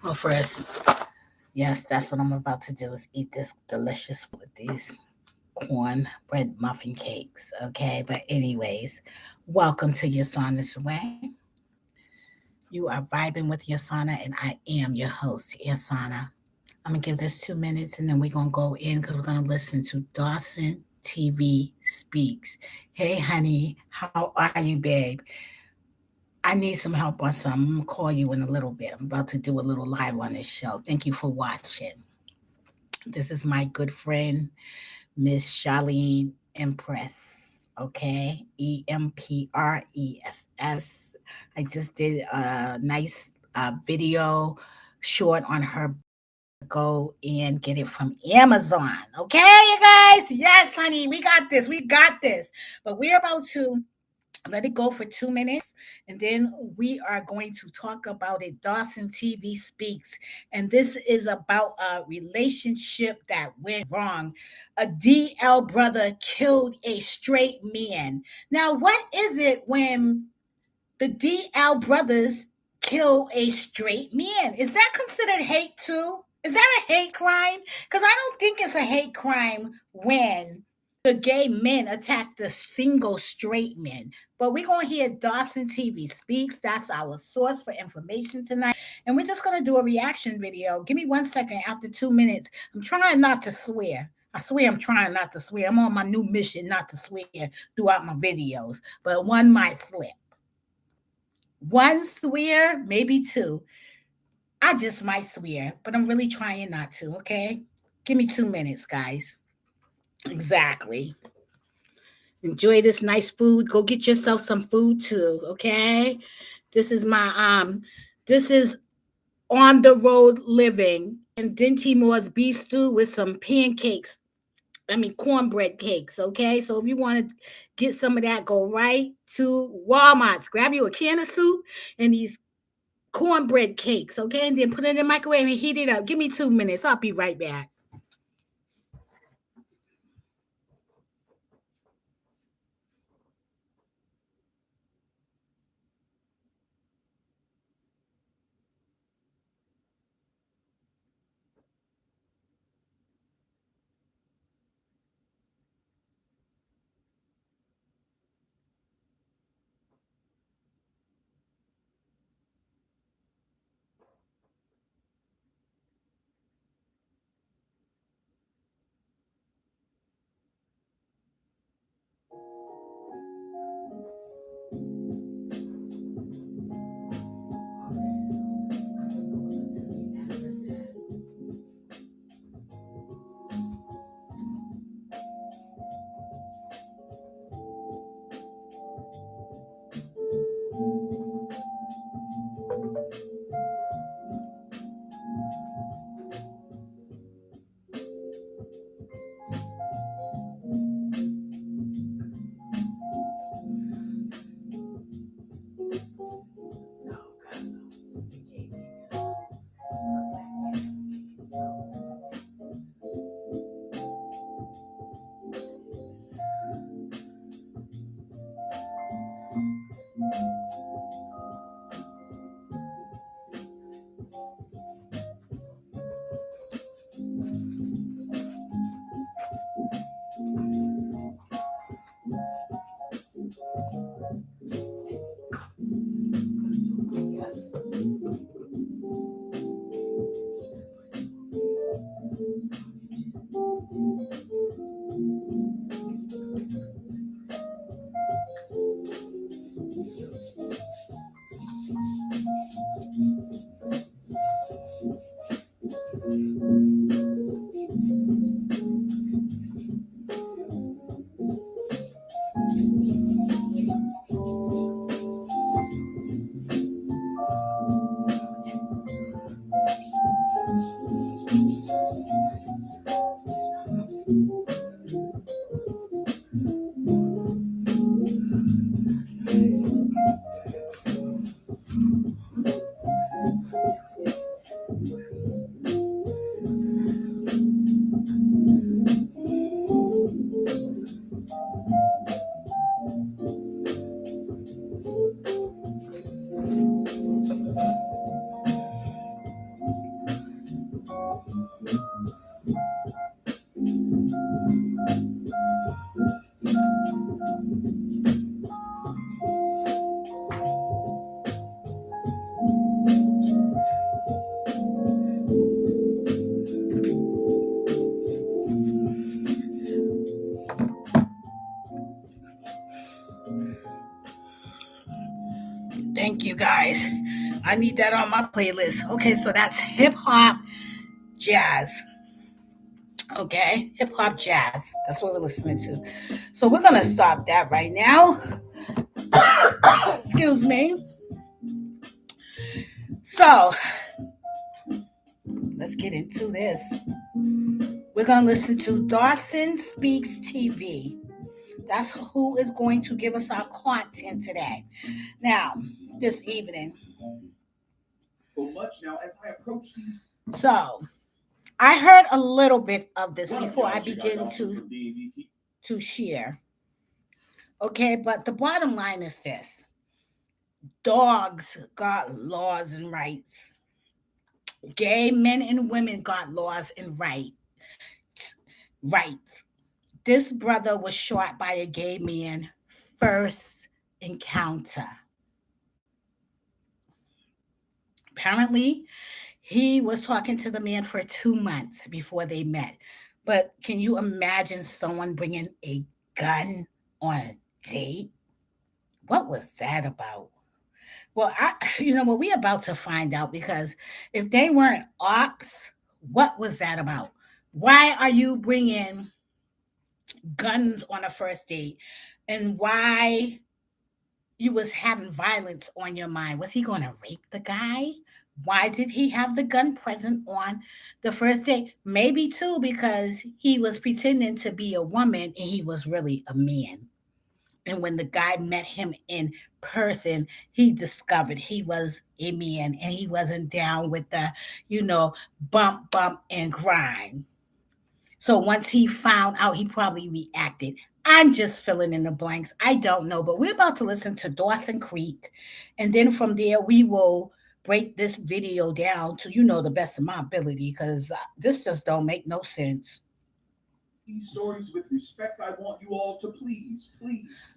Well, first, yes, that's what I'm about to do is eat this delicious with these cornbread muffin cakes. Okay, but anyways, welcome to Yessana's Way. You are vibing with Yasana, and I am your host, Yasana. I'm gonna give this 2 minutes, and then we're gonna go in because we're gonna listen to Dawson TV Speaks. Hey, honey, how are you, babe? I need some help on some. I'm gonna call you in a little bit. I'm about to do a little live on this show. Thank you for watching. This is my good friend, Miss Charlene Empress. Okay, Empress. I just did a nice video short on her. Go and get it from Amazon. Okay, you guys? Yes, honey, we got this. We got this. But we're about to let it go for 2 minutes and then we are going to talk about it. Dawson TV Speaks, and this is about a relationship that went wrong. A DL brother killed a straight man. Now what is it when the DL brothers kill a straight man? Is that considered hate too? Is that a hate crime? Because I don't think it's a hate crime when the gay men attack the single straight men. But we're going to hear Dawson TV Speaks. That's our source for information tonight. And we're just going to do a reaction video. Give me 1 second after 2 minutes. I'm trying not to swear. I swear I'm trying not to swear. I'm on my new mission not to swear throughout my videos, but one might slip. One swear, maybe two. I just might swear, but I'm really trying not to, okay? Give me 2 minutes, guys. Exactly. Enjoy this nice food. Go get yourself some food too, okay? This is my this is on the road living and Dinty Moore's beef stew with some pancakes. I mean cornbread cakes, okay? So if you want to get some of that, go right to Walmart's. Grab you a can of soup and these cornbread cakes, okay? And then put it in the microwave and heat it up. Give me 2 minutes. I'll be right back. Thank you guys. I need that on my playlist. Okay, so that's hip hop jazz. Okay, hip hop jazz. That's what we're listening to. So we're gonna stop that right now. Excuse me. So let's get into this. We're gonna listen to Dawson Speaks TV. That's who is going to give us our content today. Now, this evening. So much now as I approach these. So I heard a little bit of this before I begin to share. Okay, but the bottom line is this: dogs got laws and rights. Gay men and women got laws and rights. Rights. This brother was shot by a gay man first encounter. Apparently, he was talking to the man for 2 months before they met. But can you imagine someone bringing a gun on a date? What was that about? Well, we're about to find out because if they weren't ops, what was that about? Why are you bringing guns on a first date? And why you was having violence on your mind? Was he going to rape the guy? Why did he have the gun present on the first date? Maybe too because he was pretending to be a woman and he was really a man. And when the guy met him in person, he discovered he was a man and he wasn't down with the, bump and grind. So once he found out, he probably reacted. I'm just filling in the blanks. I don't know, but we're about to listen to Dawson Creek. And then from there, we will break this video down to, the best of my ability because this just don't make no sense. These stories with respect, I want you all to please.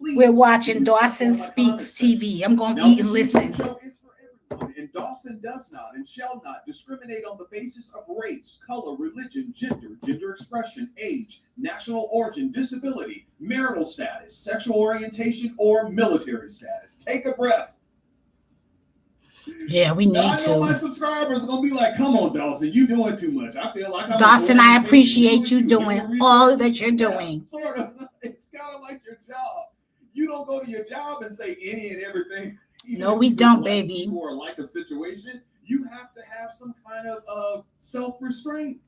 We're watching Dawson Speaks TV. I'm going to eat and listen. And Dawson does not and shall not discriminate on the basis of race, color, religion, gender expression, age, national origin, disability, marital status, sexual orientation, or military status. Take a breath. Yeah, we need to. I know my subscribers are going to be like, come on, Dawson, you doing too much. I feel like I'm Dawson, I appreciate you doing all that you're doing. Yeah, sort of. It's kind of like your job. You don't go to your job and say any and everything. No, we don't, baby. Or like a situation, you have to have some kind of self-restraint.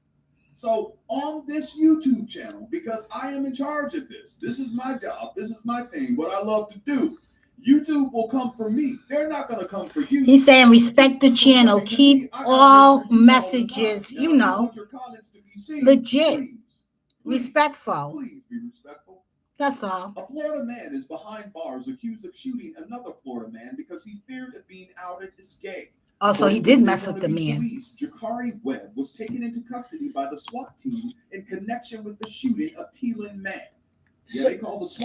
So on this YouTube channel, because I am in charge of this is my job, this is my thing, what I love to do. YouTube will come for me. They're not going to come for you. He's saying respect the channel. Keep all messages, legit, respectful. Please be respectful. That's all. A Florida man is behind bars accused of shooting another Florida man because he feared of being outed as gay. Also, he did mess with the man. Police, Jakari Webb was taken into custody by the SWAT team in connection with the shooting of Teelan Man. Yeah,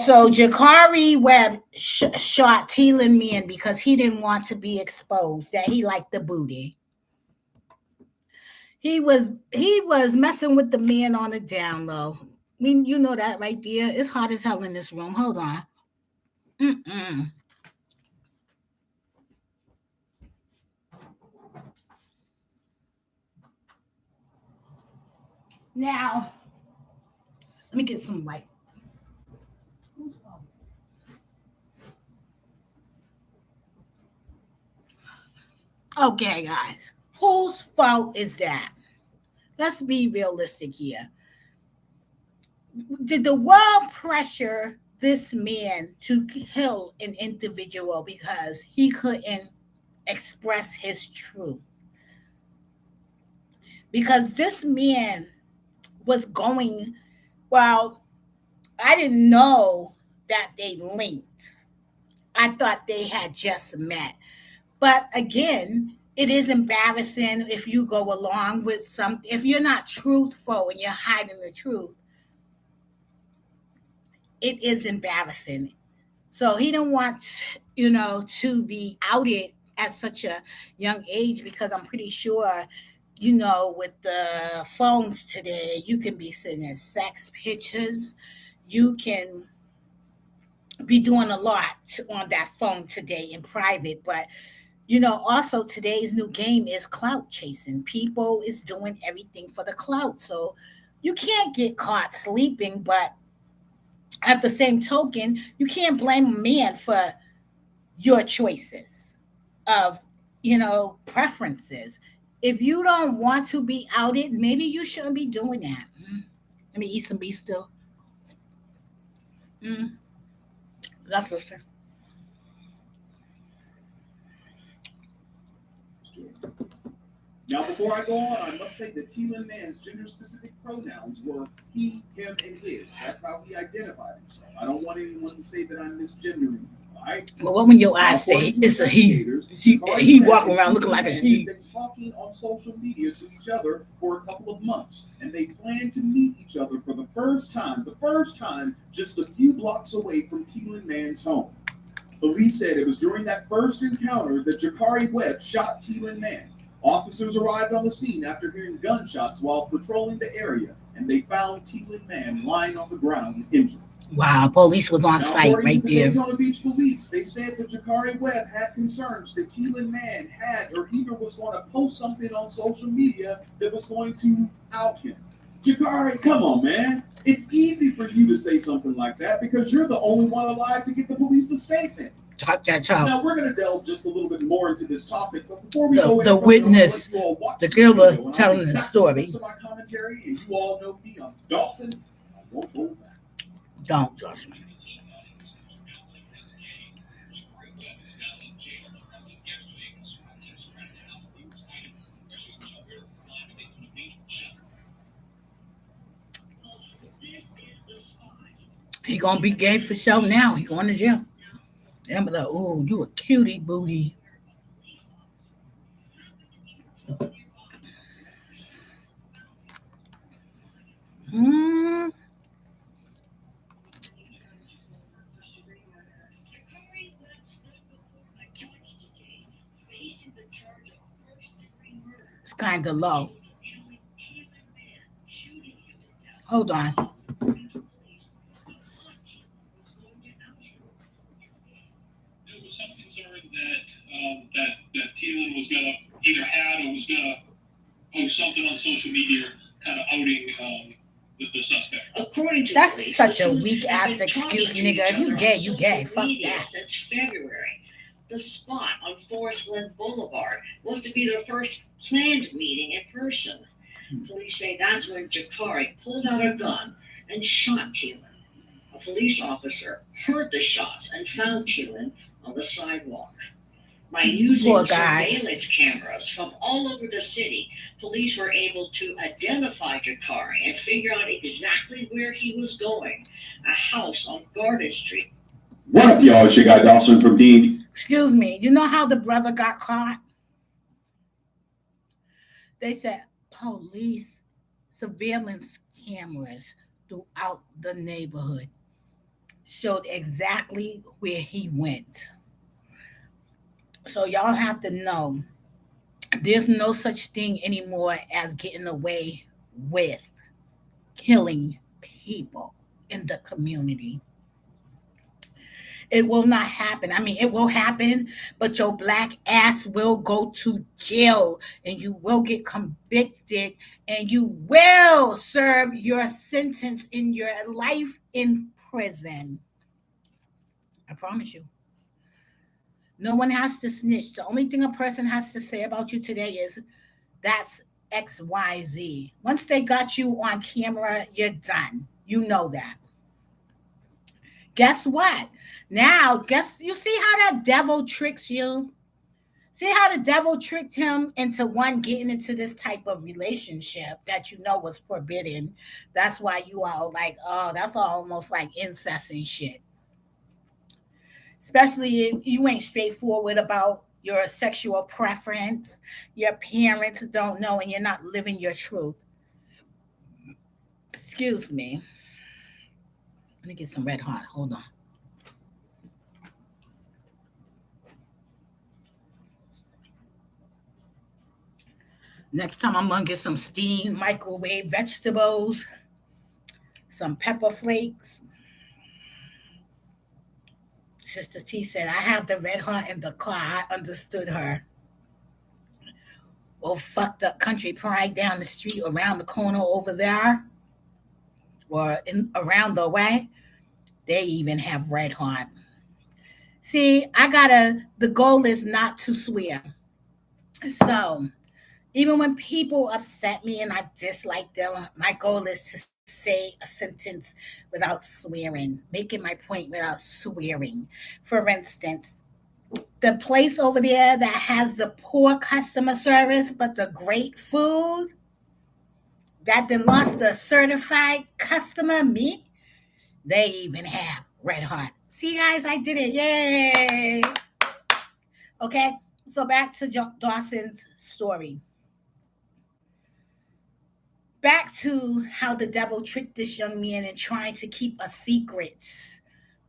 so Jakari Webb shot Teelan Man because he didn't want to be exposed, that he liked the booty. He was messing with the man on the down low. I mean, you know that right there. It's hot as hell in this room. Hold on. Now, let me get some light. Okay, guys. Whose fault is that? Let's be realistic here. Did the world pressure this man to kill an individual because he couldn't express his truth? Because this man was going, well, I didn't know that they linked. I thought they had just met. But again, it is embarrassing if you go along with something. If you're not truthful and you're hiding the truth, it is embarrassing. So he didn't want, to be outed at such a young age because I'm pretty sure, with the phones today, you can be sending sex pictures. You can be doing a lot on that phone today in private. But, also today's new game is clout chasing. People is doing everything for the clout. So you can't get caught sleeping, but at the same token, you can't blame a man for your choices of, preferences. If you don't want to be outed, maybe you shouldn't be doing that. Let me eat some beef still. Mm, that's what's Now, before I go on, I must say that T-Lin Man's gender-specific pronouns were he, him, and his. That's how he identified himself. I don't want anyone to say that I'm misgendering him. Right? Well, what when your eyes say it's a he? He walking around looking like a she. They've been talking on social media to each other for a couple of months, and they plan to meet each other for the first time, just a few blocks away from T-Lin Man's home. Police said it was during that first encounter that Jakari Webb shot T-Lin Man. Officers arrived on the scene after hearing gunshots while patrolling the area, and they found T-Lin Man lying on the ground injured. Wow, police was on Now, site right to the there. Daytona Beach police, they said that Jakari Webb had concerns that T-Lin Man had or either was going to post something on social media that was going to out him. Jakari, come on, man. It's easy for you to say something like that because you're the only one alive to get the police a statement. Talk that talk. Now, we're going to delve just a little bit more into this topic, but before we go the witness, the killer telling the story. My commentary, and you all know me, I'm Dawson. I won't hold back. Don't, Dawson. He gonna be gay for sure now. He going to jail. And I'm like, oh, you a cutie booty. Mm. It's kind of low. Hold on. That T-Lin was gonna either had or was gonna post something on social media, kind of outing the suspect. According to that's police, such a weak ass excuse, nigga. If you gay, you gay. Fuck that. Since February, the spot on Forest Glen Boulevard was to be their first planned meeting in person. Police say that's when Jakari pulled out a gun and shot T-Lin. A police officer heard the shots and found T-Lin on the sidewalk. By using surveillance cameras from all over the city, police were able to identify Jakari and figure out exactly where he was going, a house on Garden Street. What up, y'all? It's your guy Dawson from D. Excuse me, you know how the brother got caught? They said police surveillance cameras throughout the neighborhood showed exactly where he went. So y'all have to know there's no such thing anymore as getting away with killing people in the community. It will not happen. I mean, it will happen, but your black ass will go to jail and you will get convicted and you will serve your sentence in your life in prison. I promise you. No one has to snitch. The only thing a person has to say about you today is that's XYZ. Once they got you on camera, you're done. You know that. Guess what? Now, guess you see how that devil tricks you? See how the devil tricked him into one getting into this type of relationship that you know was forbidden. That's why you are like, oh, that's almost like incest and shit. Especially if you ain't straightforward about your sexual preference, your parents don't know, and you're not living your truth. Excuse me. Let me get some red hot. Hold on. Next time I'm gonna get some steamed microwave vegetables, some pepper flakes. Sister T said, I have the red hot in the car. I understood her. Well, fucked up country pride down the street, around the corner over there, or in around the way. They even have red hot. See, the goal is not to swear. So, even when people upset me and I dislike them, my goal is to say a sentence without swearing, making my point without swearing. For instance, the place over there that has the poor customer service but the great food, that then lost a certified customer, me, they even have red hot. See, guys, I did it. Yay. Okay, so back to Dawson's story. Back to how the devil tricked this young man in trying to keep a secret.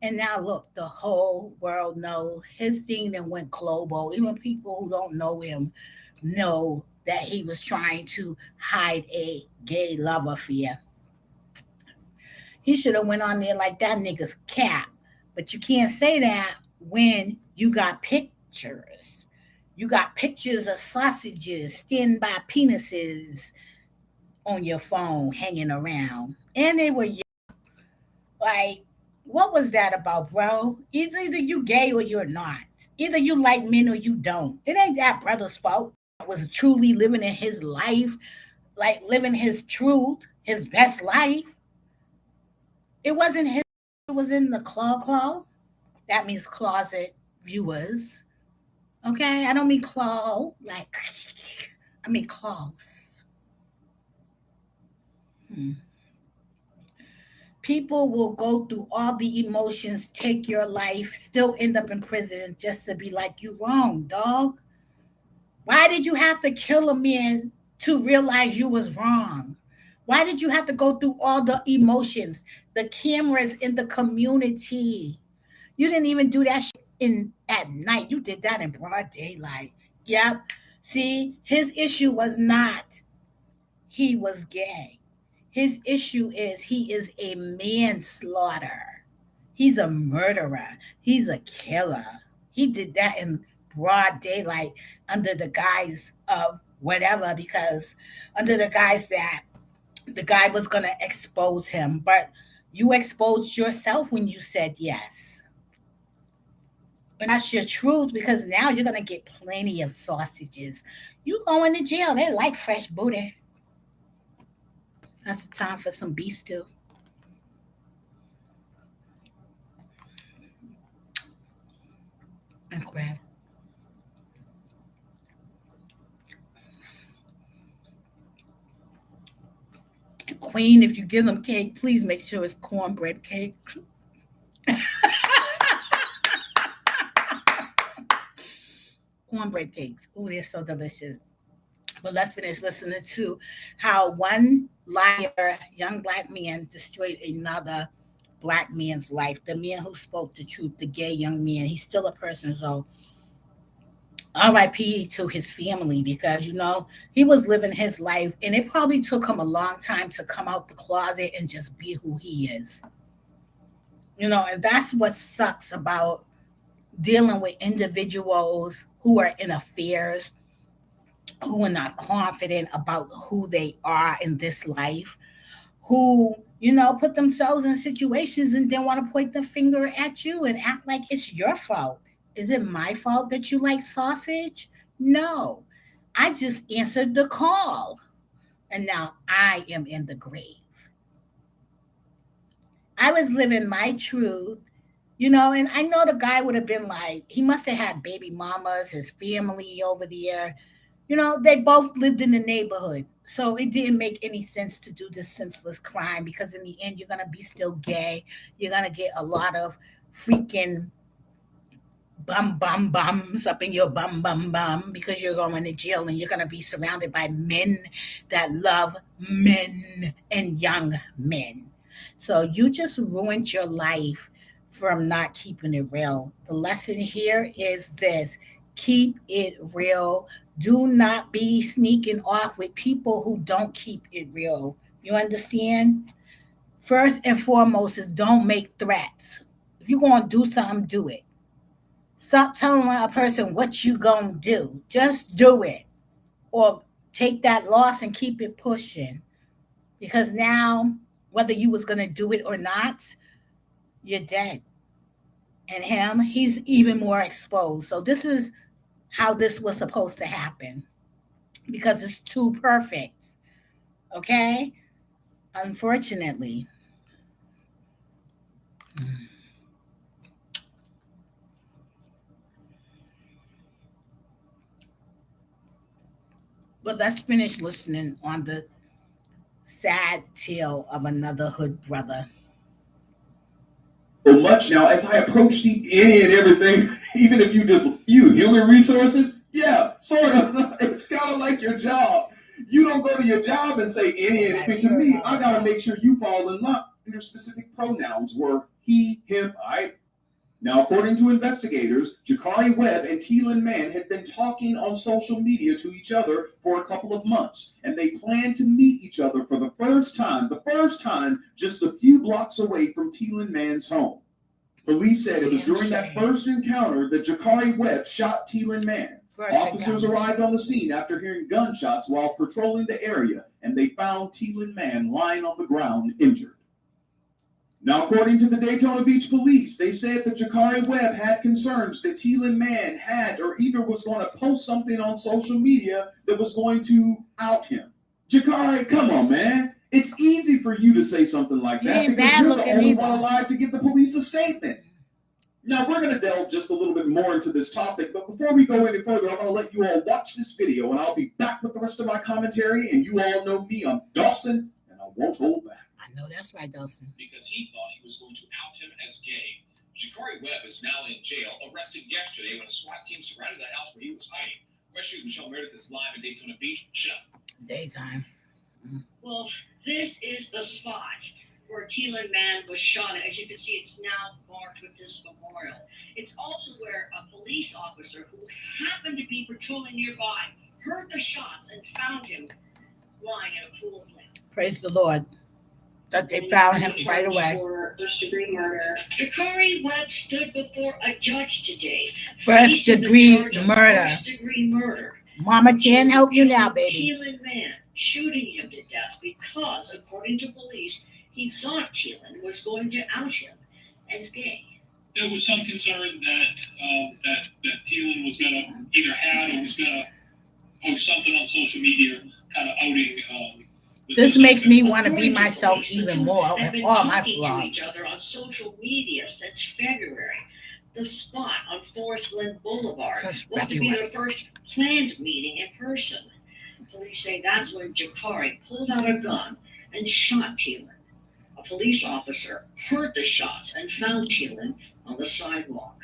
And now look, the whole world know his thing that went global. Even people who don't know him know that he was trying to hide a gay love affair. He should have went on there like that nigga's cap. But you can't say that when you got pictures. You got pictures of sausages, skinned by penises on your phone hanging around. And they were like, what was that about, bro? Either you gay or you're not. Either you like men or you don't. It ain't that brother's fault. Was truly living in his life, like living his truth, his best life. It wasn't his, it was in the claw. That means closet viewers. Okay? I don't mean claw, like, I mean claws. Hmm. People will go through all the emotions, take your life, still end up in prison just to be like, you wrong, dog. Why did you have to kill a man to realize you was wrong? Why did you have to go through all the emotions, the cameras in the community? You didn't even do that shit in at night. You did that in broad daylight. Yep. See, his issue was not he was gay. His issue is he is a manslaughter. He's a murderer. He's a killer. He did that in broad daylight under the guise of whatever, because under the guise that the guy was going to expose him. But you exposed yourself when you said yes. And that's your truth, because now you're going to get plenty of sausages. You going to jail. They like fresh booty. That's the time for some beef stew. And crab. Queen, if you give them cake, please make sure it's cornbread cake. Cornbread cakes. Oh, they're so delicious. But let's finish listening to how one liar, young black man, destroyed another black man's life. The man who spoke the truth, the gay young man, he's still a person. So RIP to his family, because he was living his life and it probably took him a long time to come out the closet and just be who he is. And that's what sucks about dealing with individuals who are in affairs, who are not confident about who they are in this life, who put themselves in situations and then want to point the finger at you and act like it's your fault. Is it my fault that you like sausage? No, I just answered the call and now I am in the grave. I was living my truth. And I know the guy would have been like, he must have had baby mamas, his family over there. They both lived in the neighborhood. So it didn't make any sense to do this senseless crime, because in the end, you're going to be still gay. You're going to get a lot of freaking bums up in your bum, because you're going to jail and you're going to be surrounded by men that love men and young men. So you just ruined your life from not keeping it real. The lesson here is this: keep it real. Do not be sneaking off with people who don't keep it real. You understand? First and foremost is don't make threats. If you're going to do something, do it. Stop telling a person what you going to do. Just do it. Or take that loss and keep it pushing. Because now, whether you was going to do it or not, you're dead. And him, he's even more exposed. So this is how this was supposed to happen because it's too perfect. Okay? Unfortunately. But let's finish listening on the sad tale of another hood brother. So much now as I approach the any and everything, even if you just you human resources, yeah, sort of. It's kind of like your job. You don't go to your job and say any and everything to me. I gotta make sure you fall in line. Your specific pronouns were he, him, I. Now, according to investigators, Jakari Webb and Teelan Mann had been talking on social media to each other for a couple of months, and they planned to meet each other for the first time, just a few blocks away from Teelan Mann's home. Police said it was during that first encounter that Jakari Webb shot Teelan Mann. Officers arrived on the scene after hearing gunshots while patrolling the area, and they found Teelan Mann lying on the ground injured. Now, according to the Daytona Beach police, they said that Jakari Webb had concerns that Teelan Mann had or either was going to post something on social media that was going to out him. Jakari, come on, man. It's easy for you to say something like that because you're the only one alive to give the police a statement. Now, we're going to delve just a little bit more into this topic, but before we go any further, I'm going to let you all watch this video, and I'll be back with the rest of my commentary, and you all know me. I'm Dawson, and I won't hold back. No, that's right, Dawson. Because he thought he was going to out him as gay. Jakari Webb is now in jail, arrested yesterday when a SWAT team surrounded the house where he was hiding. Fresh News Michelle Meredith is live in Daytona Beach. Michelle. Daytime. Well, this is the spot where Teelan Mann was shot. As you can see, it's now marked with this memorial. It's also where a police officer who happened to be patrolling nearby heard the shots and found him lying in a pool of blood. Praise the Lord. That they found him right away. For first-degree murder. Jakari Webb stood before a judge today. First-degree murder. First-degree murder. Mama can't help you now, baby. Teelan Mann, shooting him to death because, according to police, he thought Teelan was going to out him as gay. There was some concern that Teelan was going to either had or was going to post something on social media, kind of outing. This makes me want to be myself even more with all my flaws. flaws. Each other on social media since February. The spot on Forest Glen Boulevard was to be their first planned meeting in person. Police say that's when Jakari pulled out a gun and shot Teelan. A police officer heard the shots and found Teelan on the sidewalk.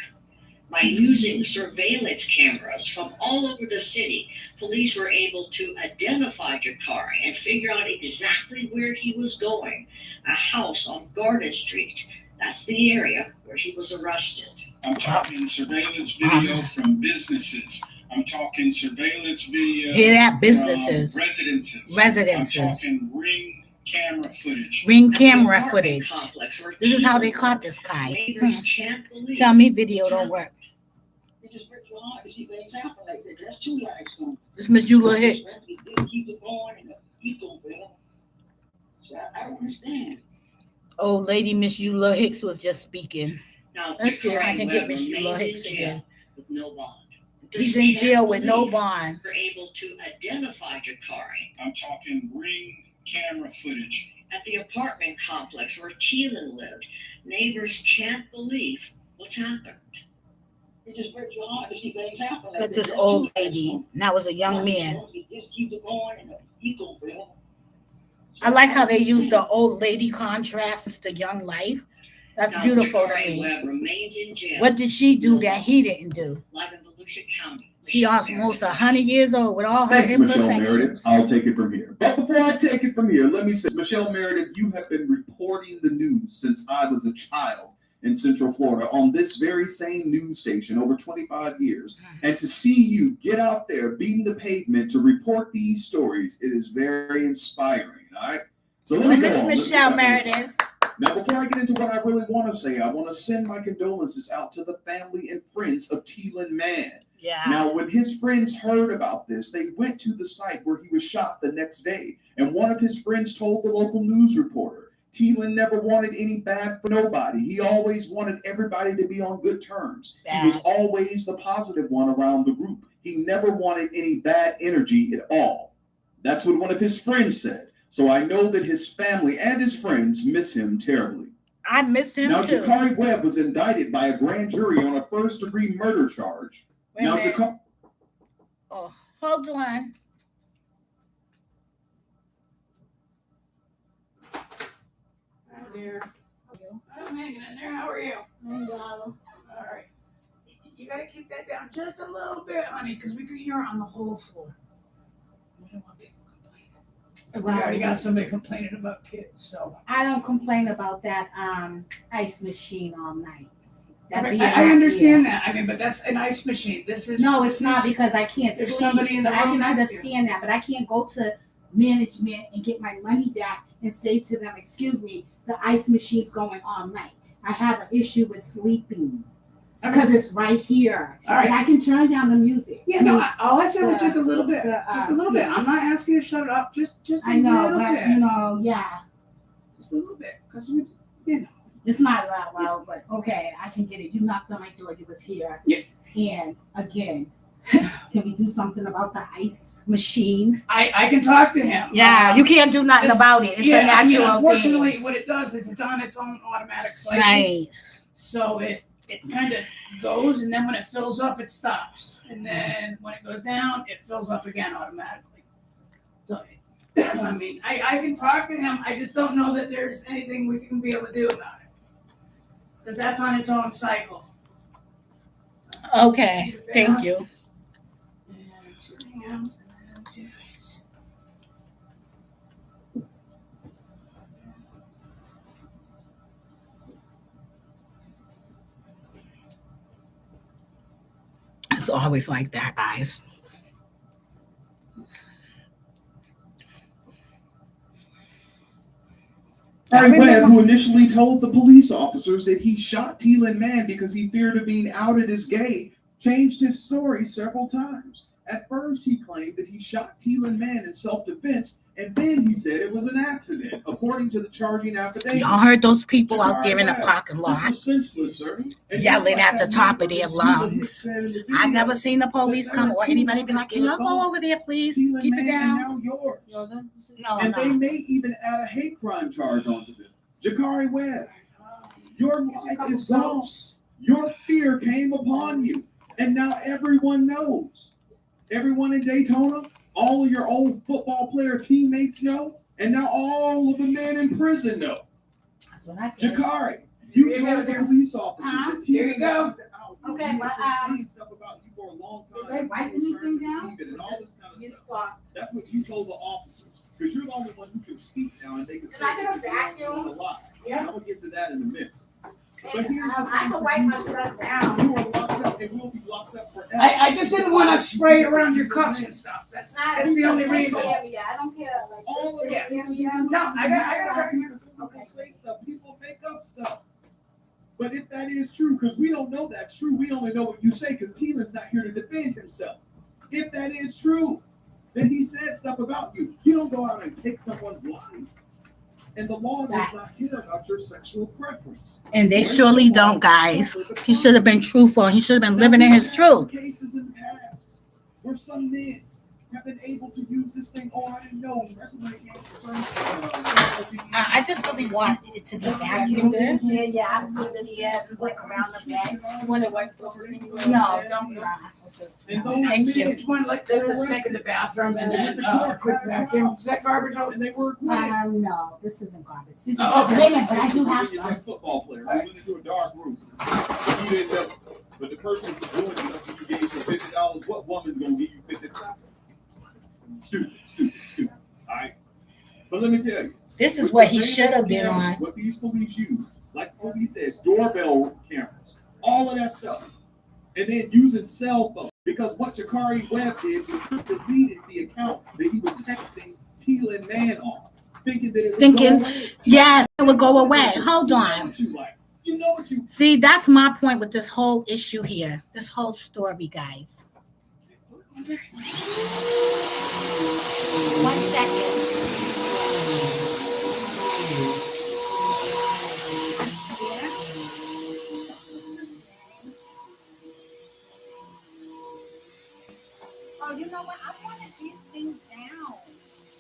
By using surveillance cameras from all over the city, police were able to identify Jakari and figure out exactly where he was going. A house on Garden Street. That's the area where he was arrested. I'm talking surveillance video from businesses. I'm talking surveillance video Hear that? Businesses. Residences. I'm talking ring camera footage. Ring camera footage. This is how they caught this guy. Tell me video don't work. This Miss Eula Hicks. I don't understand. Old lady Miss Eula Hicks was just speaking. Now, let's see if I can get Miss Eula Hicks again. With no bond. He's in jail with no bond. We're able to identify Jakari. I'm talking ring camera footage. At the apartment complex where Teelan lived, neighbors can't believe what's happened. It just breaks your heart to see things happen. That's this old lady. And that was a young man. I like how they use the old lady contrast to young life. That's beautiful to me. Webb remains in jail. What did she do that he didn't do? Live in Volusia County. She almost 100 years old with all her Thanks, Michelle Meredith. imperfections. I'll take it from here. But before I take it from here, let me say, Michelle Meredith, you have been reporting the news since I was a child in Central Florida on this very same news station over 25 years. And to see you get out there, beating the pavement to report these stories, it is very inspiring, all right? So let me go Miss on. Michelle Meredith. Now, before I get into what I really want to say, I want to send my condolences out to the family and friends of Teelan Mann. Yeah. Now, when his friends heard about this, they went to the site where he was shot the next day. And one of his friends told the local news reporter, Teelan never wanted any bad for nobody. He always wanted everybody to be on good terms. He was always the positive one around the group. He never wanted any bad energy at all. That's what one of his friends said. So I know that his family and his friends miss him terribly. I miss him now, too. Jakari Webb was indicted by a grand jury on a first-degree murder charge. Wait now, oh, hold on. Dear. I'm hanging in there. How are you? All right. You got to keep that down just a little bit, honey, because we can hear it on the whole floor. We don't want people complaining. We already got somebody complaining about kids, so. I don't complain about that ice machine all night. I understand that. I mean, but that's an ice machine. This is no, it's not because I can't there's sleep. Somebody in the I room can next to you. understand that, but I can't go to management and get my money back and say to them, "Excuse me, the ice machine's going all night." I have an issue with sleeping because it's right here, All right. and I can turn down the music. Yeah, no. All I said was just a little bit, just a little bit. I'm not asking you to shut it off. Just I know, little but bit. you know, yeah, just a little bit, because we, you know. it's not that loud, but okay, I can get it. You knocked on my door. You was here. Yeah. And again, can we do something about the ice machine? I can talk to him. Yeah, you can't do nothing about it. It's a natural unfortunately, thing. what it does is it's on its own automatic cycle. Right. So it kind of goes, and then when it fills up, it stops. And then when it goes down, it fills up again automatically. So, I mean, I can talk to him. I just don't know that there's anything we can be able to do about it. Because that's on its own cycle. Okay, thank you. And 2 hands, and then 2 face. It's always like that, guys. Jakari Webb, who initially told the police officers that he shot Teelan Mann because he feared of being outed as gay, changed his story several times. At first, he claimed that he shot Teelan Mann in self-defense, and then he said it was an accident, according to the charging affidavit. Y'all heard those people out there in the parking lot This was senseless, sir. yelling at the top of their lungs. I never seen the police come or anybody be like, "Can y'all go over there, please? Keep it down." Now yours. No, And they no. may even add a hate crime charge onto them. Jakari Webb, your life is gone. Your fear came upon you, and now everyone knows. Everyone in Daytona, all of your old football player teammates know, and now all of the men in prison know. That's what I said. Jakari, you Here you told go, the police officers that Here you go. Okay, but, saying stuff about you for a long time. Did they write anything down? And all this kind of Get stuff. blocked. That's what you told the officers. Because you're the only one who can speak now, and they can say Did I get a that you're vacuum? a lie. Yeah. I'm gonna get to that in a minute. But And, here's the I can write my stuff down. You are locked up, and will be locked up forever. I just didn't want to spray around your cups and stuff. That's the only reason. Area. I don't care. Like, All of Yeah. that. No, I got a record. Okay. Say stuff. People make up stuff. But if that is true, because we don't know that's true, we only know what you say because Teelan's not here to defend himself. If that is true, then he said stuff about you. You don't go out and take someone's life. And the law does not care about your sexual preference. And they surely don't, guys. He should have been truthful. He should have been living in his truth. Cases in the past where some men have been able to use this thing. Oh, I didn't know. Especially when it came to certain. I just really want it to be vacuumed in. Yeah, I put it here, like around the back. You want to wipe over? No, don't lie. And those Thank men, you. It's one like the sink in the bathroom and then a quick vacuum. Is that garbage out? and they were acquitted. No, this isn't garbage. This is Oh, okay. wait a minute, but I do have You're some. a football player. You went into a dark room. You didn't know. But the person who was doing stuff, you gave them $50 $50, what woman's gonna give you 50? Stupid. All right. But let me tell you, This is with what he surveillance should have been cameras, on. what these police use, like the police says, doorbell cameras, all of that stuff, and then using cell phones. Because what Jakari Webb did was he deleted the account that he was texting Tila and Man on, thinking that it would go away. Yes, it would go away. Hold on. You know what you. See, that's my point with this whole issue here, this whole story, guys. 1 second. Oh, you know what? I wanted these things down.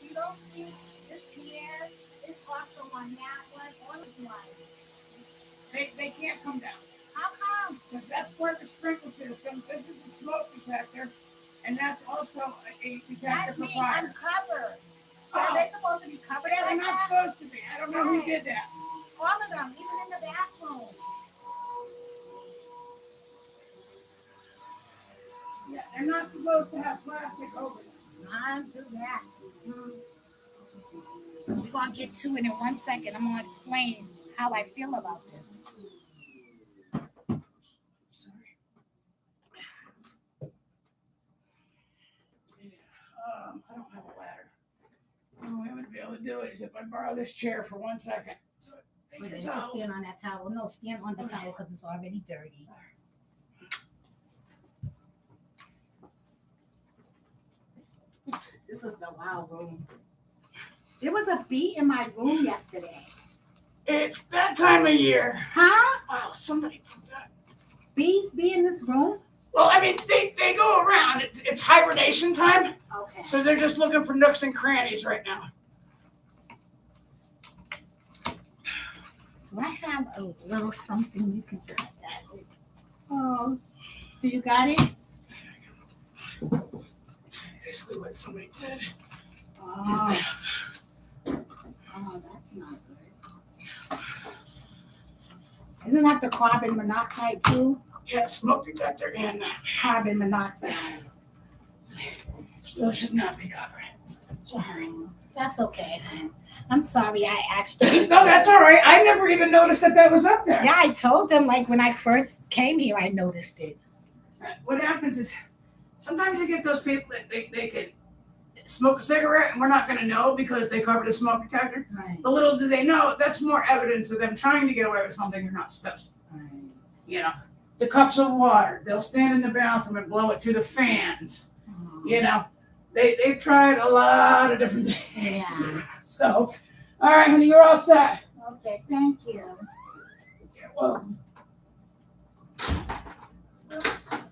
You don't see this here, it's also on that one, all of one. They can't come down. How come? Because that's where the sprinkler system, this is a smoke detector, and that's also a detector That's for me fire. uncovered. Oh. Are they supposed to be covered They're like not that? supposed to be. I don't know who did that. All of them, even in the bathroom. Yeah, they're not supposed to have plastic over them. I'll do that. We're going to get to it in 1 second. I'm going to explain how I feel about this. Sorry. I don't have a ladder. The only way I'm going to be able to do it is if I borrow this chair for 1 second. Wait, don't stand on that towel. No, stand on the towel because it's already dirty. This is the wild room. There was a bee in my room yesterday. It's that time of year. Huh? Wow, somebody put that. Bees be in this room? Well, I mean, they go around. It's hibernation time, Okay. so they're just looking for nooks and crannies right now. So I have a little something you can cut that with. Oh, do you got it? Basically what somebody did. Oh, that's not good. Isn't that the carbon monoxide too? Yeah, smoke detector and Carbon monoxide. those should not be covered. Sorry. That's okay, hon. I'm sorry I asked you. No, that's all right. I never even noticed that was up there. Yeah, I told them like when I first came here, I noticed it. What happens is sometimes you get those people that they could smoke a cigarette and we're not going to know because they covered a smoke detector. Right. But little do they know that's more evidence of them trying to get away with something they're not supposed to. Right. You know, the cups of water, they'll stand in the bathroom and blow it through the fans. Oh. You know, they've tried a lot of different things. Yeah. So, all right, honey, you're all set. Okay, thank you. You're welcome.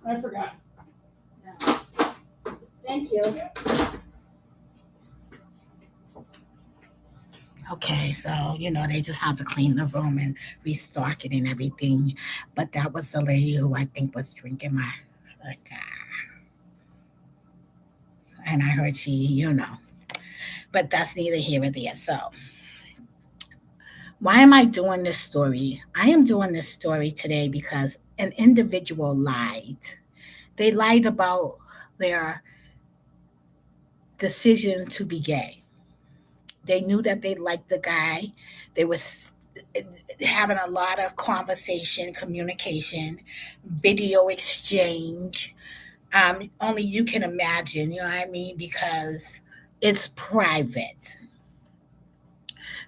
I forgot. Thank you. Okay, so they just had to clean the room and restock it and everything. But that was the lady who I think was drinking my and I heard she, but that's neither here nor there. So why am I doing this story? I am doing this story today because an individual lied. They lied about their decision to be gay. They knew that they liked the guy. They were having a lot of conversation, communication, video exchange. Only you can imagine, you know what I mean? Because it's private.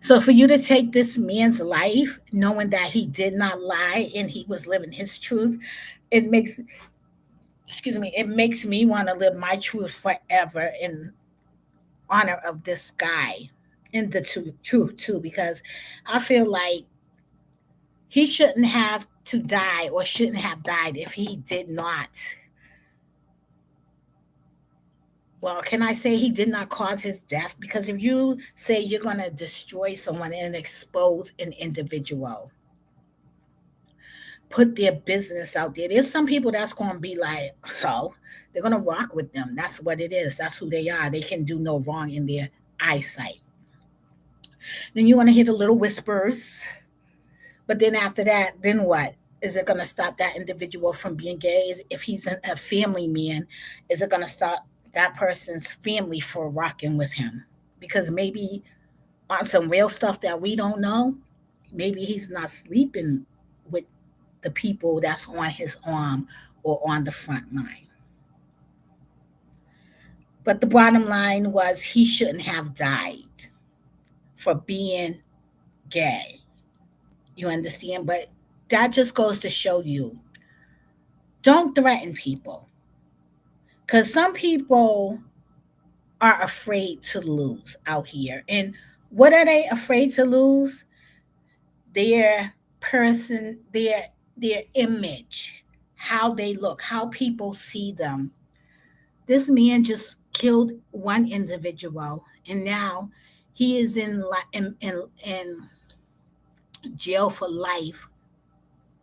So for you to take this man's life, knowing that he did not lie and he was living his truth, it makes me want to live my truth forever in honor of this guy in the truth too, because I feel like he shouldn't have to die or shouldn't have died if he did not. Well, can I say he did not cause his death? Because if you say you're going to destroy someone and expose an individual, put their business out there, there's some people that's going to be like, so they're going to rock with them. That's what it is. That's who they are. They can do no wrong in their eyesight. Then you want to hear the little whispers. But then after that, then what? Is it going to stop that individual from being gay? If he's a family man, is it going to stop that person's family for rocking with him? Because maybe on some real stuff that we don't know, maybe he's not sleeping with the people that's on his arm or on the front line. But the bottom line was he shouldn't have died for being gay. You understand? But that just goes to show you, don't threaten people. Because some people are afraid to lose out here. And what are they afraid to lose? Their person, their image, how they look, how people see them. This man just killed one individual, and now he is in jail for life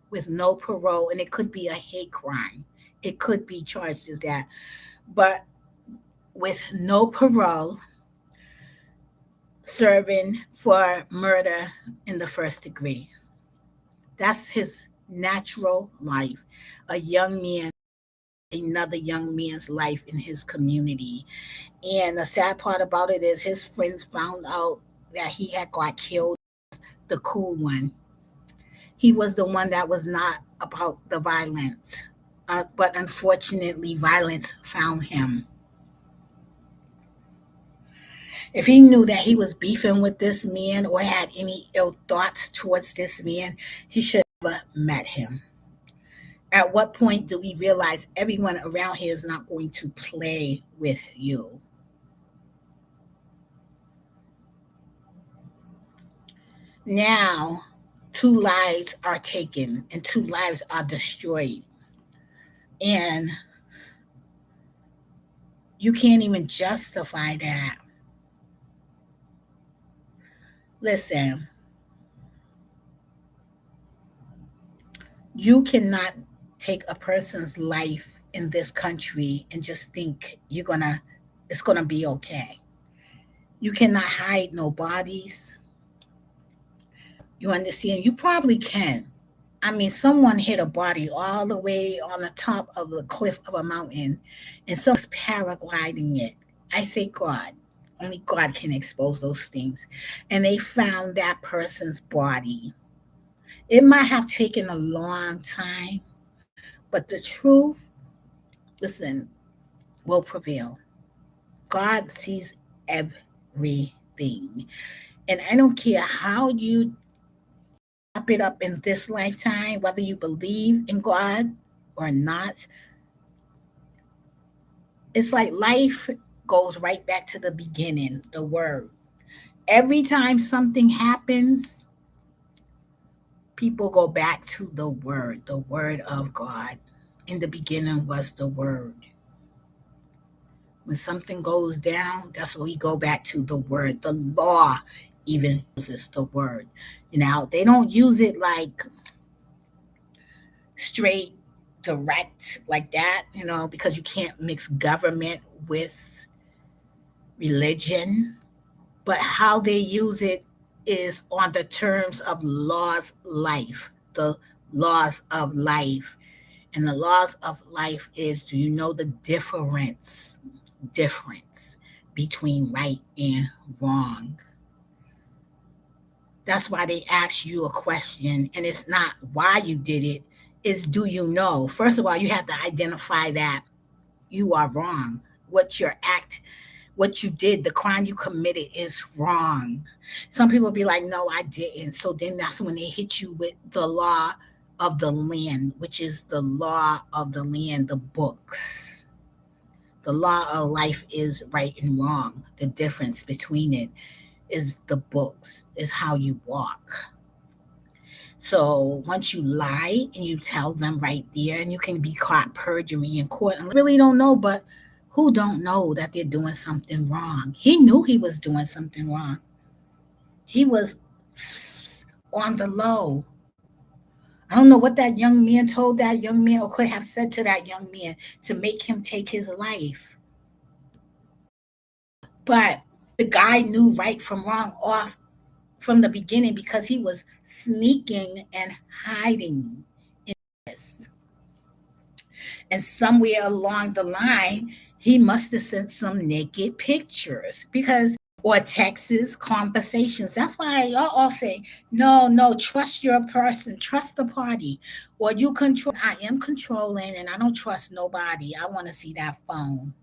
with no parole, and it could be a hate crime. It could be charged as that, but with no parole, serving for murder in the first degree. That's his natural life. A young man, another young man's life in his community. And the sad part about it is his friends found out that he had got killed, the cool one. He was the one that was not about the violence. But unfortunately, violence found him. If he knew that he was beefing with this man or had any ill thoughts towards this man, he should have never met him. At what point do we realize everyone around here is not going to play with you? Now, two lives are taken and two lives are destroyed. And you can't even justify that. Listen, you cannot take a person's life in this country and just think it's gonna be okay. You cannot hide no bodies. You understand? You probably can. I mean, someone hit a body all the way on the top of the cliff of a mountain, and someone was paragliding it. I say God. Only God can expose those things. And they found that person's body. It might have taken a long time, but the truth, listen, will prevail. God sees everything. And I don't care how you wrap it up in this lifetime, whether you believe in God or not, it's like life goes right back to the beginning, the word. Every time something happens, people go back to the word of God. In the beginning was the word. When something goes down, that's what we go back to, the word. The law even uses the word. Now, they don't use it like straight, direct like that, because you can't mix government with religion. But how they use it is on the terms of laws life, the laws of life. And the laws of life is, do you know the difference between right and wrong? That's why they ask you a question, and it's not why you did it, it's do you know? First of all, you have to identify that you are wrong. What you did, the crime you committed is wrong. Some people be like, no, I didn't. So then that's when they hit you with the law of the land, which is the law of the land, the books. The law of life is right and wrong. The difference between it is the books, is how you walk. So once you lie and you tell them right there, and you can be caught perjury in court, and really don't know, but who don't know that they're doing something wrong? He knew he was doing something wrong. He was on the low. I don't know what that young man told that young man or could have said to that young man to make him take his life. But the guy knew right from wrong off from the beginning because he was sneaking and hiding this. And somewhere along the line, he must have sent some naked pictures because, or texts, conversations. That's why y'all all say, no, no, trust your person, trust the party. Or you control, I am controlling and I don't trust nobody. I want to see that phone.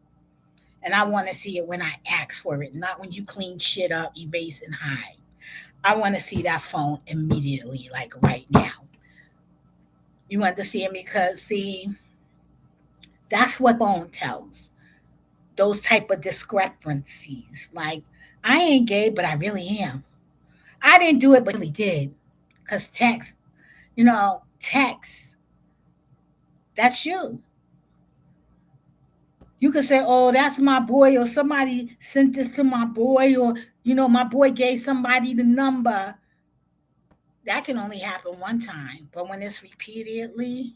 And I want to see it when I ask for it, not when you clean shit up, erase, and hide. I want to see that phone immediately, like right now. You understand? Because, see, that's what phone tells. Those type of discrepancies. Like, I ain't gay, but I really am. I didn't do it, but really did. Because text, text, that's you. You could say, oh, that's my boy, or somebody sent this to my boy, or, my boy gave somebody the number. That can only happen one time. But when it's repeatedly,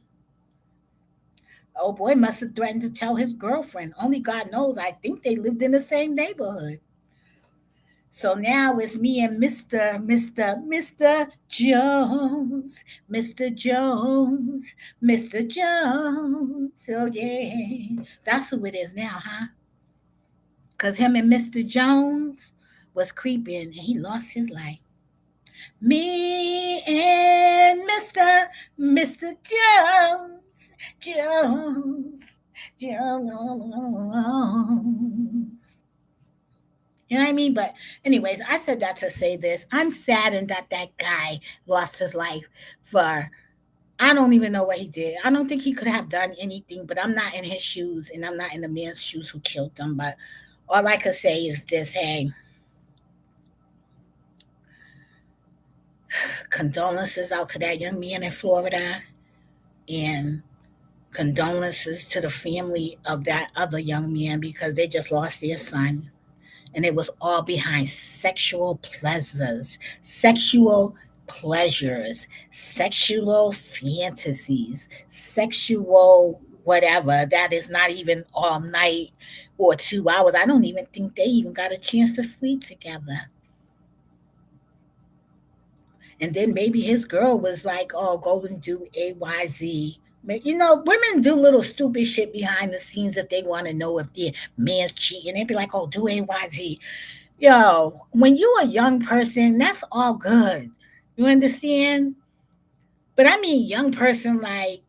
oh boy must have threatened to tell his girlfriend. Only God knows. I think they lived in the same neighborhood. So now it's me and Mr. Jones, Mr. Jones, Mr. Jones. So yeah, that's who it is now, huh? Because him and Mr. Jones was creeping and he lost his life. Me and Mr. Jones, Jones, Jones. You know what I mean? But anyways, I said that to say this. I'm saddened that that guy lost his life for, I don't even know what he did. I don't think he could have done anything, but I'm not in his shoes and I'm not in the man's shoes who killed him. But all I could say is this, hey, condolences out to that young man in Florida and condolences to the family of that other young man because they just lost their son. And it was all behind sexual pleasures, sexual fantasies, sexual whatever. That is not even all night or 2 hours. I don't even think they even got a chance to sleep together. And then maybe his girl was like, oh, go and do AYZ. Women do little stupid shit behind the scenes if they want to know if their man's cheating. They'd be like, oh, do AYZ. Yo, when you a young person, that's all good. You understand? But I mean young person like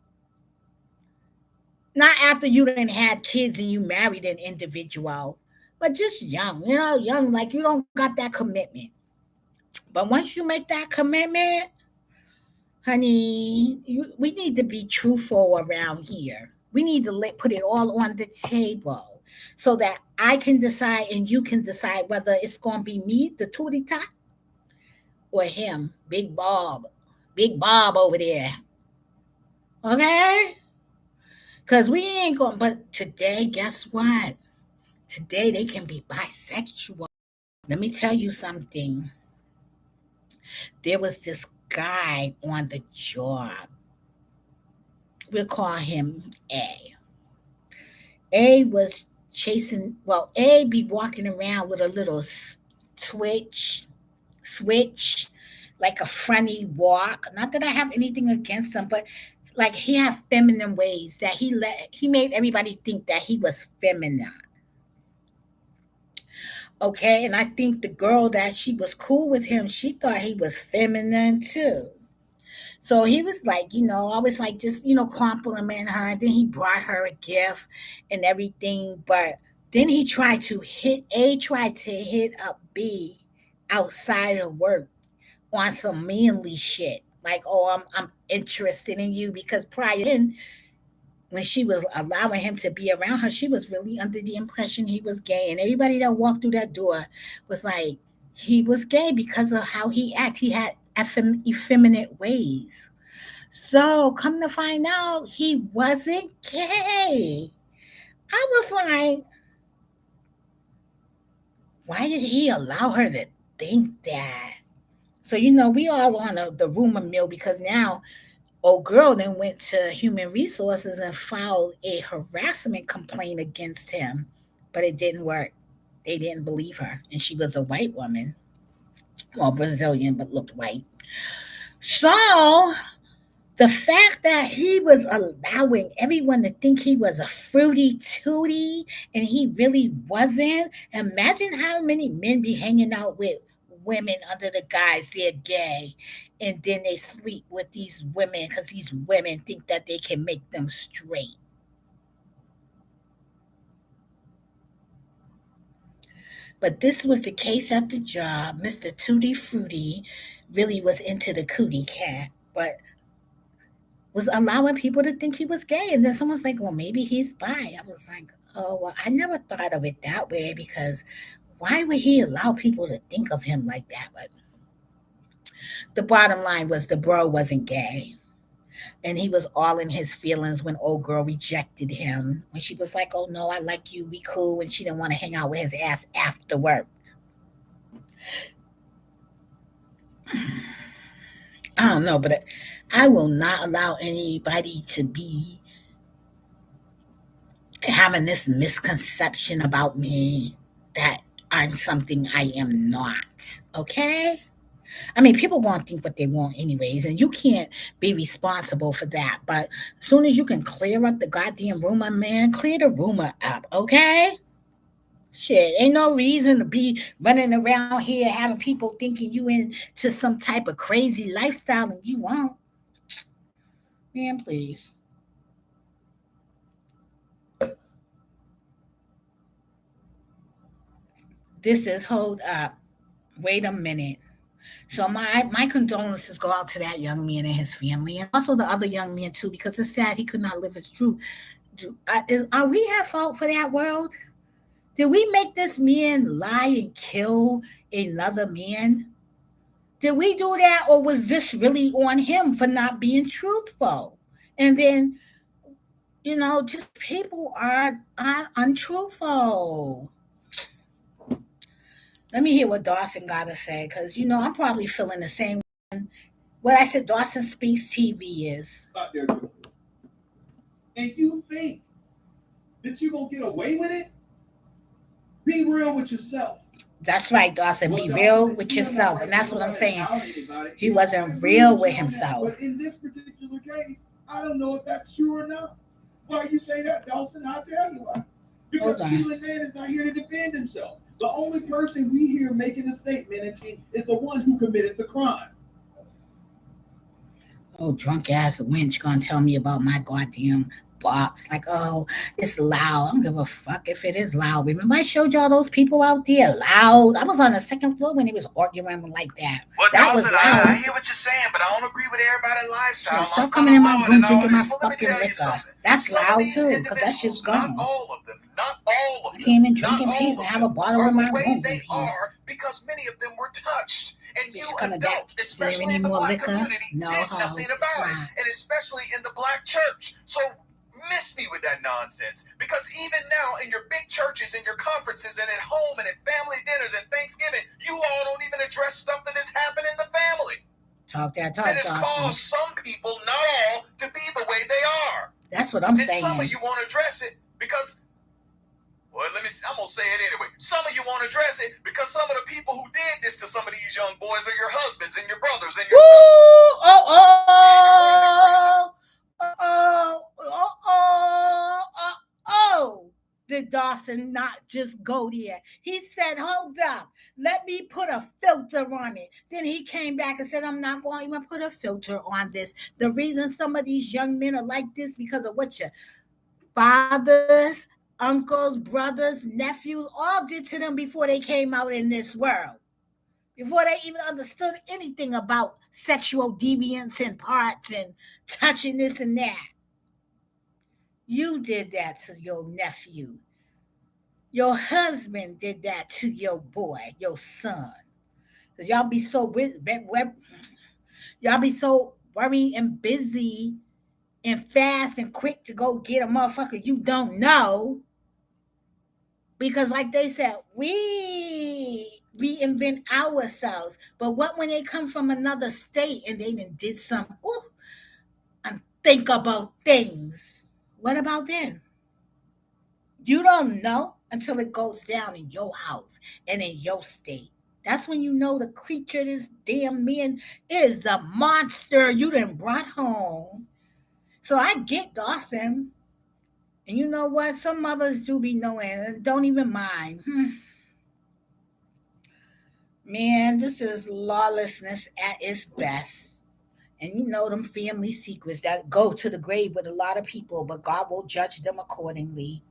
not after you done had kids and you married an individual, but just young, young, like you don't got that commitment. But once you make that commitment, honey, we need to be truthful around here. We need to put it all on the table so that I can decide and you can decide whether it's going to be me, the tootie top, or him, Big Bob over there. Okay? Because we ain't going, but today, guess what? Today they can be bisexual. Let me tell you something. There was this guy on the job. We'll call him A. A was A be walking around with a little switch, like a funny walk. Not that I have anything against him, but like he had feminine ways that he made everybody think that he was feminine. Okay, and I think the girl that she was cool with him, she thought he was feminine too. So he was like, always like just, compliment her. And then he brought her a gift and everything. But then tried to hit up B outside of work on some manly shit. Like, oh, I'm interested in you because prior then when she was allowing him to be around her, she was really under the impression he was gay. And everybody that walked through that door was like, he was gay because of how he acted. He had effeminate ways. So come to find out, he wasn't gay. I was like, why did he allow her to think that? So we all on the rumor mill because now old girl then went to human resources and filed a harassment complaint against him, but it didn't work. They didn't believe her, and she was a white woman, well Brazilian but looked white. So The fact that he was allowing everyone to think he was a fruity tootie and he really wasn't. Imagine how many men be hanging out with women under the guise they're gay, and then they sleep with these women because these women think that they can make them straight. But this was the case at the job. Mr. Tutti Frutti really was into the cootie cat, but was allowing people to think he was gay. And then someone's like, well, maybe he's bi. I was like, oh, well, I never thought of it that way because why would he allow people to think of him like that? But the bottom line was the bro wasn't gay. And he was all in his feelings when old girl rejected him. When she was like, oh, no, I like you, we cool. And she didn't want to hang out with his ass after work. I don't know, but I will not allow anybody to be having this misconception about me that I'm something I am not. Okay? I mean, people gonna think what they want anyways, and you can't be responsible for that. But as soon as you can clear up the goddamn rumor, man, clear the rumor up, okay? Shit, ain't no reason to be running around here having people thinking you into some type of crazy lifestyle and you won't. Man, please. This is hold up. Wait a minute. So my condolences go out to that young man and his family, and also the other young man too, because it's sad he could not live his truth. Are we at fault for that world? Did we make this man lie and kill another man? Did we do that, or was this really on him for not being truthful? And then just people are untruthful. Let me hear what Dawson got to say, because I'm probably feeling the same. What I said, Dawson Speaks TV is. Out there, and you think that you're gonna get away with it? Be real with yourself. That's right, Dawson. Be real with yourself, and that's what I'm saying. He wasn't real with himself. But in this particular case, I don't know if that's true or not. Why you say that, Dawson? I'll tell you why. Because Keelan Man is not here to defend himself. The only person we hear making a statement is the one who committed the crime. Oh, drunk ass wench gonna tell me about my goddamn box. Like, oh, it's loud. I don't give a fuck if it is loud. Remember I showed y'all those people out there loud? I was on the second floor when he was arguing like that. Well, that was loud. I hear what you're saying, but I don't agree with everybody's lifestyle. Yeah, stop coming in my room drinking my fucking liquor. That's loud too, because that shit's gone. Not all of them. Not all of them. I came in drinking peace and have a bottle in my room. They are because many of them were touched. And you adults, back. especially in the black community, no, did nothing about it. And especially in the black church. So miss me with that nonsense. Because even now in your big churches and your conferences and at home and at family dinners and Thanksgiving, you all don't even address stuff that has happened in the family. Talk, and it's caused some people, not all, to be the way they are. That's what I'm saying. And some of you won't address it because, well, I'm going to say it anyway. Some of you won't address it because some of the people who did this to some of these young boys are your husbands and your brothers and your Did Dawson not just go there? He said, hold up, let me put a filter on it. Then he came back and said, I'm not going to even put a filter on this. The reason some of these young men are like this because of what your fathers, uncles, brothers, nephews all did to them before they came out in this world. Before they even understood anything about sexual deviance and parts and touching this and that. You did that to your nephew. Your husband did that to your boy, your son. Because y'all be so worried and busy and fast and quick to go get a motherfucker you don't know. Because like they said, we reinvent ourselves. But what when they come from another state and they did some unthinkable things? What about them? You don't know until it goes down in your house and in your state. That's when you know the creature this damn man is the monster you done brought home. So I get Dawson. And you know what? Some mothers do be knowing, don't even mind. Man, this is lawlessness at its best. And you know them family secrets that go to the grave with a lot of people, but God will judge them accordingly.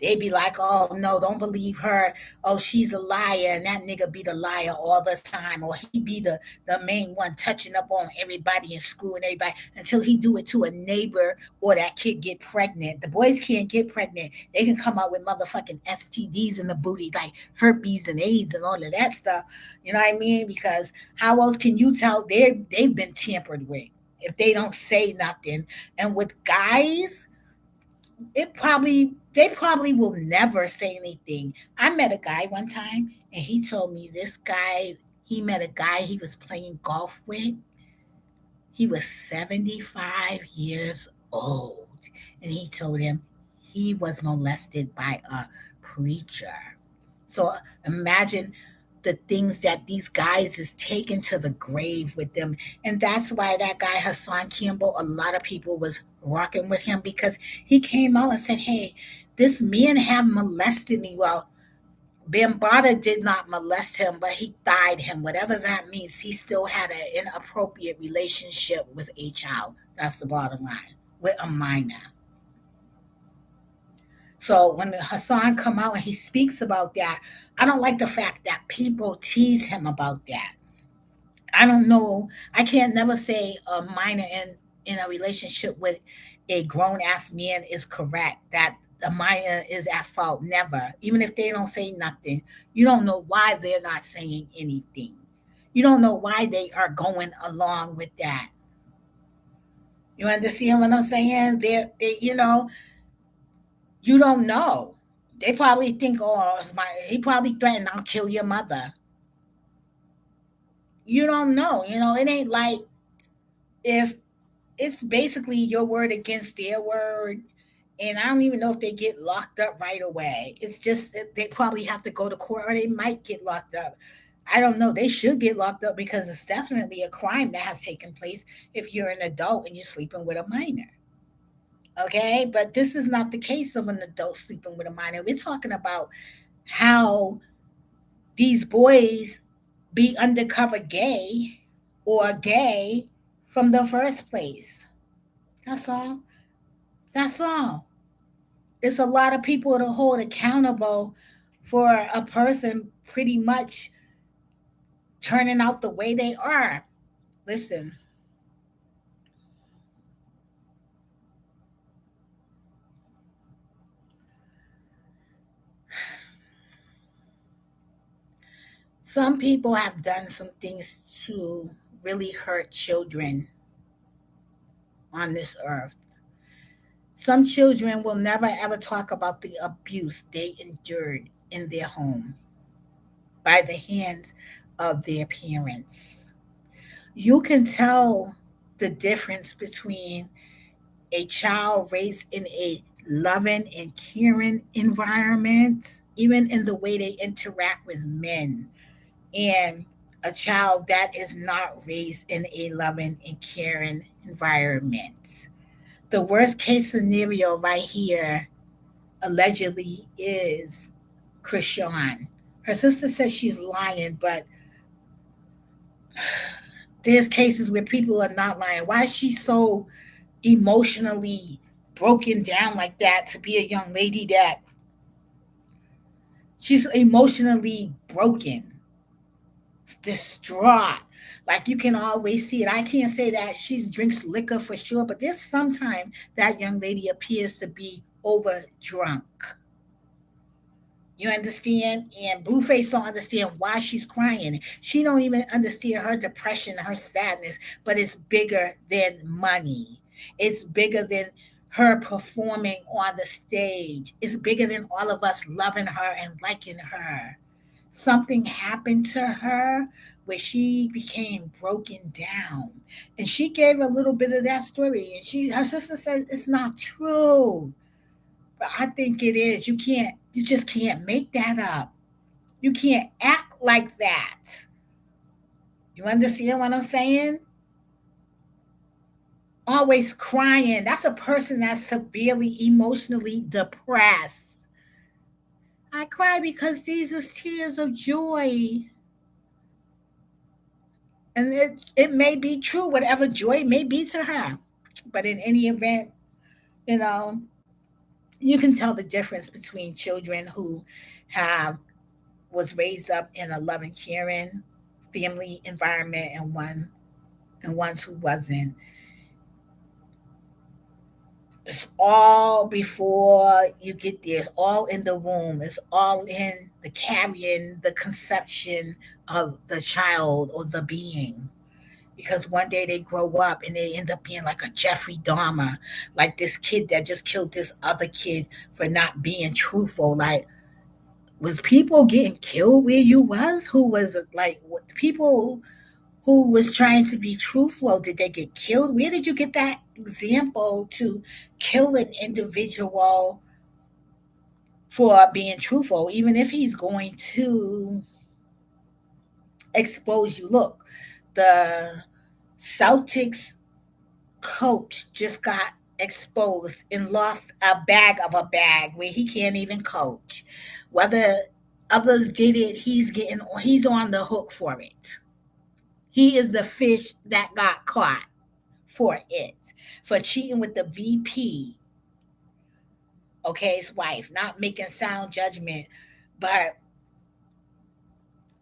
They be like, oh no, don't believe her. Oh, she's a liar, and that nigga be the liar all the time, or he be the main one touching up on everybody and screwing everybody until he do it to a neighbor or that kid get pregnant. The boys can't get pregnant. They can come out with motherfucking STDs in the booty, like herpes and AIDS and all of that stuff. You know what I mean? Because how else can you tell they've been tampered with if they don't say nothing? And with guys, they probably will never say anything. I met a guy one time and he told me this guy he met a guy he was playing golf with. He was 75 years old and he told him he was molested by a preacher. So imagine the things that these guys is taking to the grave with them. And that's why that guy Hassan Campbell, a lot of people was rocking with him because he came out and said, hey, this man have molested me. Well, Bambata did not molest him, but he thied him. Whatever that means, he still had an inappropriate relationship with a child. That's the bottom line, with a minor. So when Hassan come out and he speaks about that, I don't like the fact that people tease him about that. I don't know. I can't never say a minor in a relationship with a grown ass man is correct. That the minor is at fault. Never. Even if they don't say nothing, you don't know why they're not saying anything. You don't know why they are going along with that. You understand what I'm saying? You don't know. They probably think, oh, he probably threatened, I'll kill your mother. You don't know. It ain't like if it's basically your word against their word. And I don't even know if they get locked up right away. It's just they probably have to go to court or they might get locked up. I don't know. They should get locked up because it's definitely a crime that has taken place if you're an adult and you're sleeping with a minor. Okay, but this is not the case of an adult sleeping with a minor. We're talking about how these boys be undercover gay or gay from the first place. That's all. That's all. It's a lot of people to hold accountable for a person pretty much turning out the way they are. Listen, some people have done some things to really hurt children on this earth. Some children will never ever talk about the abuse they endured in their home by the hands of their parents. You can tell the difference between a child raised in a loving and caring environment, even in the way they interact with men, and a child that is not raised in a loving and caring environment. The worst case scenario right here allegedly is Krishan. Her sister says she's lying, but there's cases where people are not lying. Why is she so emotionally broken down like that to be a young lady that she's emotionally broken, distraught? Like you can always see it. I can't say that she drinks liquor for sure, but there's sometimes that young lady appears to be over drunk. You understand? And Blueface don't understand why she's crying. She don't even understand her depression, her sadness, but it's bigger than money. It's bigger than her performing on the stage. It's bigger than all of us loving her and liking her. Something happened to her where she became broken down. And she gave a little bit of that story. And her sister said it's not true. But I think it is. You just can't make that up. You can't act like that. You understand what I'm saying? Always crying. That's a person that's severely emotionally depressed. I cry because these are tears of joy. And it may be true, whatever joy may be to her. But in any event, you know, you can tell the difference between children who have was raised up in a loving, caring family environment and ones who wasn't. It's all before you get there. It's all in the womb. It's all in the carrying, the conception of the child or the being. Because one day they grow up and they end up being like a Jeffrey Dahmer, like this kid that just killed this other kid for not being truthful. Like, was people getting killed where you was? Who was like people who was trying to be truthful? Did they get killed? Where did you get that example to kill an individual for being truthful, even if he's going to expose you? Look, the Celtics coach just got exposed and lost a bag of a bag where he can't even coach. Whether others did it, he's on the hook for it. He is the fish that got caught for it, for cheating with the VP, okay, his wife, not making sound judgment, but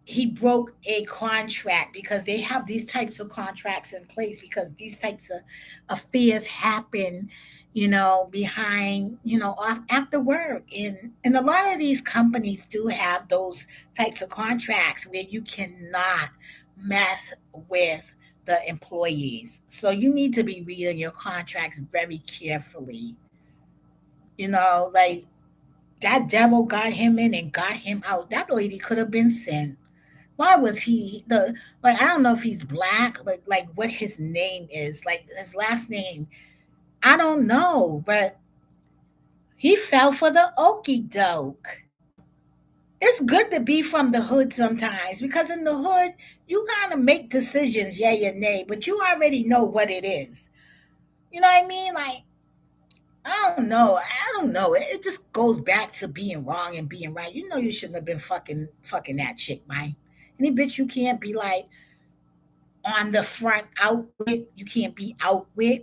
he broke a contract because they have these types of contracts in place because these types of affairs happen, behind, off after work. And a lot of these companies do have those types of contracts where you cannot mess with the employees. So you need to be reading your contracts very carefully. Like that devil got him in and got him out. That lady could have been sent. Why was he the like? I don't know if he's black, but like what his name is, like his last name, I don't know, but he fell for the okey doke. It's good to be from the hood sometimes because in the hood you kind of make decisions, yay and nay, but you already know what it is. You know what I mean? Like I don't know. I don't know. It just goes back to being wrong and being right. You know you shouldn't have been fucking that chick, man. Any bitch you can't be like on the front out with, you can't be out with,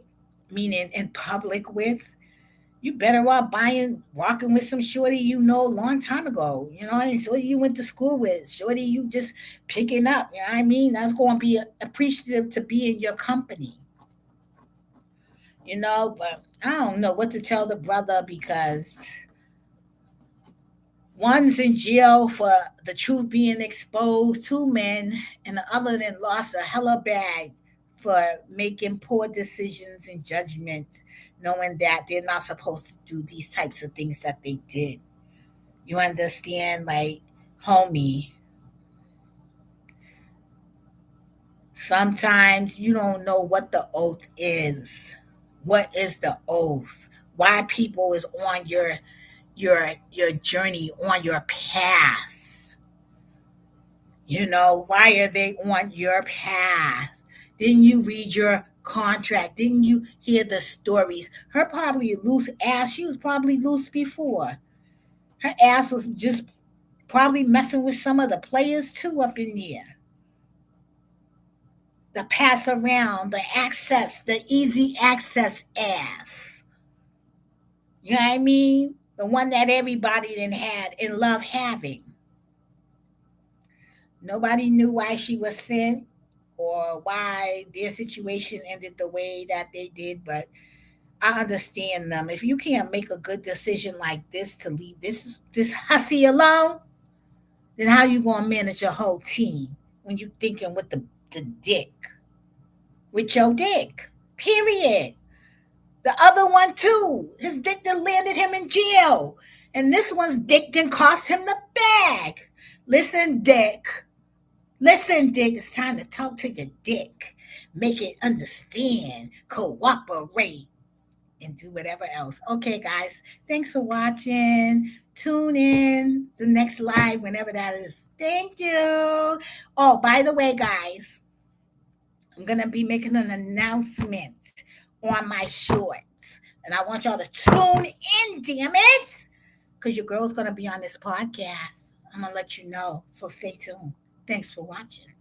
meaning in public with. You better off buying, walking with some shorty you know a long time ago. And shorty you went to school with, shorty you just picking up. You know what I mean? That's going to be appreciative to be in your company. But I don't know what to tell the brother because one's in jail for the truth being exposed, two men, and the other then lost a hella bag for making poor decisions and judgment, knowing that they're not supposed to do these types of things that they did. You understand? Like, homie, sometimes you don't know what the oath is. What is the oath? Why people is on your journey, on your path? Why are they on your path? Didn't you read your contract? Didn't you hear the stories? Her probably loose ass. She was probably loose before. Her ass was just probably messing with some of the players too up in there. The pass around, the access, the easy access ass. You know what I mean? The one that everybody didn't had and love having. Nobody knew why she was sent or why their situation ended the way that they did, but I understand them. If you can't make a good decision like this to leave this hussy alone, then how you gonna manage your whole team when you thinking with the dick? With your dick. Period. The other one too. His dick that landed him in jail. And this one's dick didn't cost him the bag. Listen, Dick. Listen, Dick, it's time to talk to your dick. Make it understand. Cooperate. and do whatever else. Okay, guys, thanks for watching. Tune in the next live whenever that is. Thank you. Oh, by the way, guys, I'm going to be making an announcement on my shorts. And I want y'all to tune in, damn it, because your girl's going to be on this podcast. I'm going to let you know. So stay tuned. Thanks for watching.